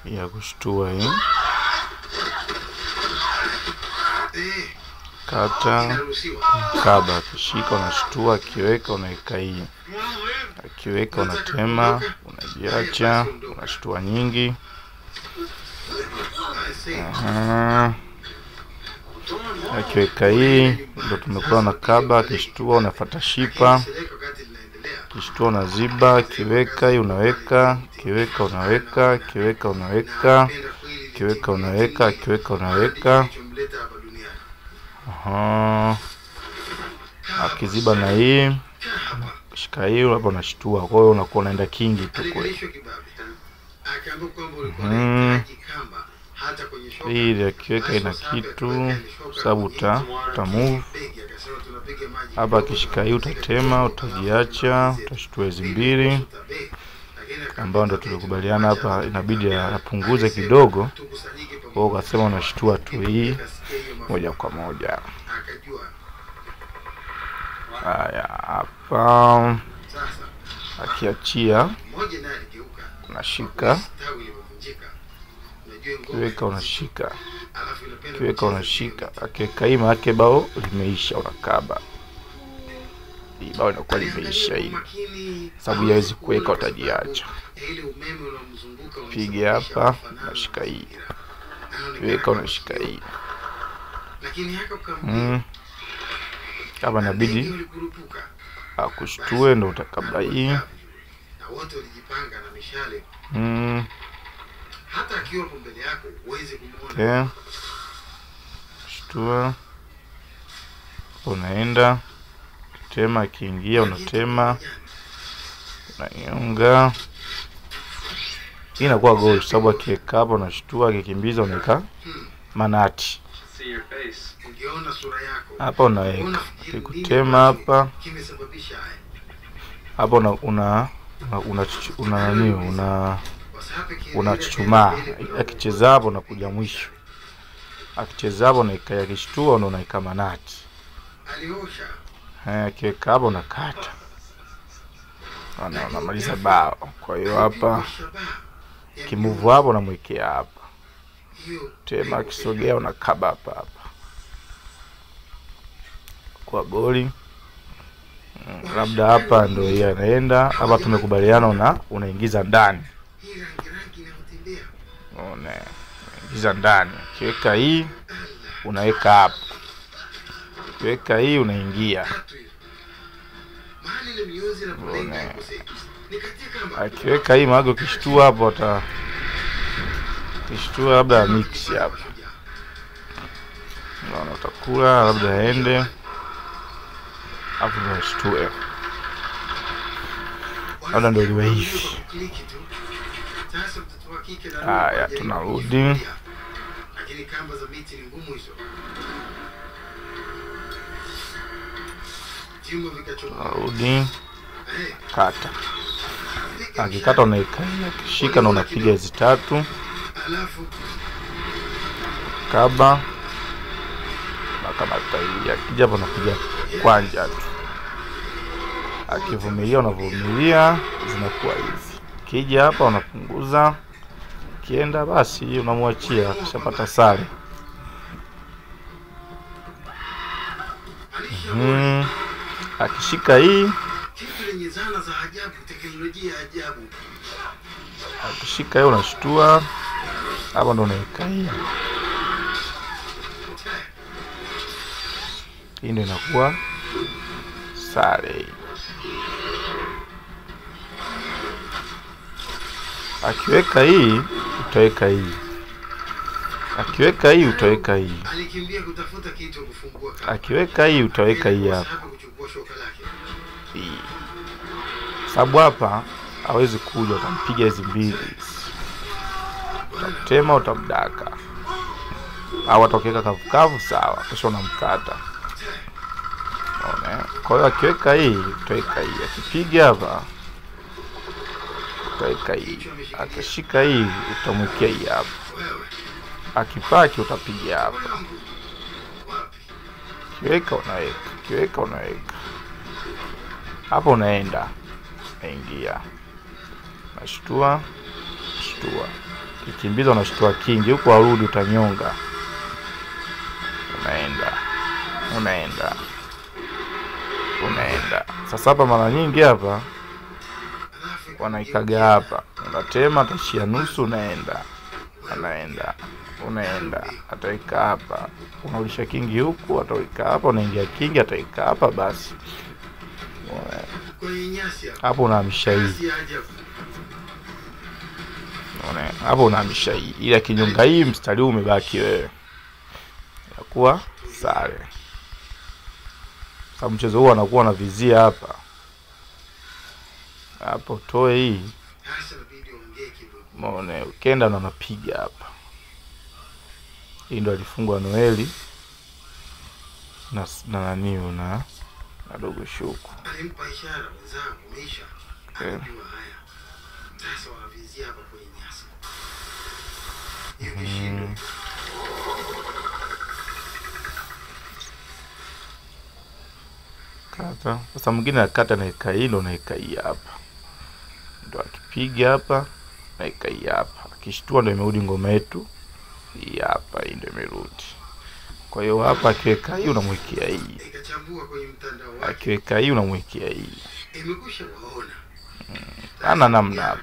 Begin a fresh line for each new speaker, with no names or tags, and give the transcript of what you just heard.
ya kushtua hii. Kata kaba, akishika unashtua, akiweka unaweka hii, akiweka unatema, unajiacha, unashtua nyingi. Akiweka hii ndio tumekuwa na kaba. Akishtua unafuata shipa, akishtua unaziba, akiweka hii unaweka, akiweka unaweka, akiweka unaweka, akiweka unaweka, akiweka unaweka. Akiziba na hii, shika hii hapo unashtua. Kwa hiyo unakuwa unaenda kingi tu kweli. Hii akiweka ina kitu sababu uta move. Hapa akishika hii utatema, utajiacha, utashtua hizi mbili ambao ndio tulikubaliana hapa inabidi apunguze kidogo. Kwa ukasema unashtua tu hii moja kwa moja. Haya, hapa akiachia unashika, kiweka unashika, kiweka unashika. Akiweka hii maana bao limeisha, unakaba. Hii bao inakuwa limeisha hii. Sababu haiwezi kuweka, utajiacha. Piga hapa, unashika hii. Kiweka unashika hii. Kama inabidi akushtue ndio utakaba hii. Hata akiwa mbele yako uweze kumuona. Shtua. Unaenda tema, akiingia unatema, unanyonga. Hii inakuwa goal sababu akiweka hapo unashtua, akikimbiza unaweka manati. Hapa unaweka, ukitema hapa hapo unachuchumaa. Akicheza hapo unakuja mwisho. Akicheza hapo unaika, akishtua ndo unaika manati. Akiweka hapo unakata. Unamaliza bao. Kwa hiyo hapa kimove hapo unamwekea hapa. Tema akisogea unakaba hapa. Kwa goli. Labda hapa ndio yeye anaenda. Hapa tumekubaliana unaingiza ndani. Unaingiza ndani. Kiweka hii unaweka hapa. Kiweka hii unaingia. Akiweka hii mago kishtua hapo kishtua labda mix hapa. Unaona utakula labda aende. Hapo ndio shtue. Labda ndio liwe hivi. Haya, tunarudi. Lakini kamba za miti ni ngumu hizo. Tunarudi. Kata. Akikata unaika, akishika na unapiga hizi tatu. Kaba. Na kama tayari akija hapo unapiga kwanja tu. Akivumilia unavumilia, zinakuwa hivi. Kija hapa unapunguza. Kienda basi unamwachia, akishapata sare. Akishika hii, akishika hii unashtua. Hapa ndo unaweka hii. Hii ndio inakuwa sare. Akiweka hii utaweka hii. Akiweka hii utaweka hii. Akiweka hii utaweka hii hapa. Sababu hapa hawezi kuja, utampiga hizi mbili. Utamtema, utamdaka. Au atokeka kavukavu sawa, kisha unamkata. Kwa hiyo akiweka hii utaweka hii. Akipiga hapa utaweka hii. Akishika hii utamwekea hii hapa. Akipaki utapiga hapa. Kiweka unaweka, kiweka unaweka. Hapo unaenda. Naingia. unashtua, shtua. Kikimbiza unashtua kingi, huko warudi utanyonga. Unaenda. Sasa hapa mara nyingi hapa wanaikaga hapa. Unatema atashia nusu, unaenda. Ataika hapa. Unaulisha kingi huku, ataika hapa, unaingia kingi, ataika hapa basi. Hapo unahamisha hii. Hapo unahamisha hii. Ila kinyonga hii mstari huu umebaki wewe. Inakuwa sare. Sababu mchezo huu anakuwa na vizia hapa. Hapo toe hii. Muone ukenda na unapiga hapa. Hii ndo alifungwa Noeli na naniu na dogo shuku.
Alimpa ishara wenzangu umeisha. Akajua haya. Sasa wanavizia hapa kwenye nyasi.
Kata. Sasa mwingine akata na ikai ndo na ikai hapa. Ndo akipiga hapa na ikai hapa. Akishtua ndo imerudi ngoma yetu. Hii hapa hii ndo imerudi. Kwa hiyo hapa akiweka hii unamwekea hii.
Ikachambua kwenye mtandao wake.
Akiweka hii unamwekea hii.
Imekwisha waona.
Ana namna hapa.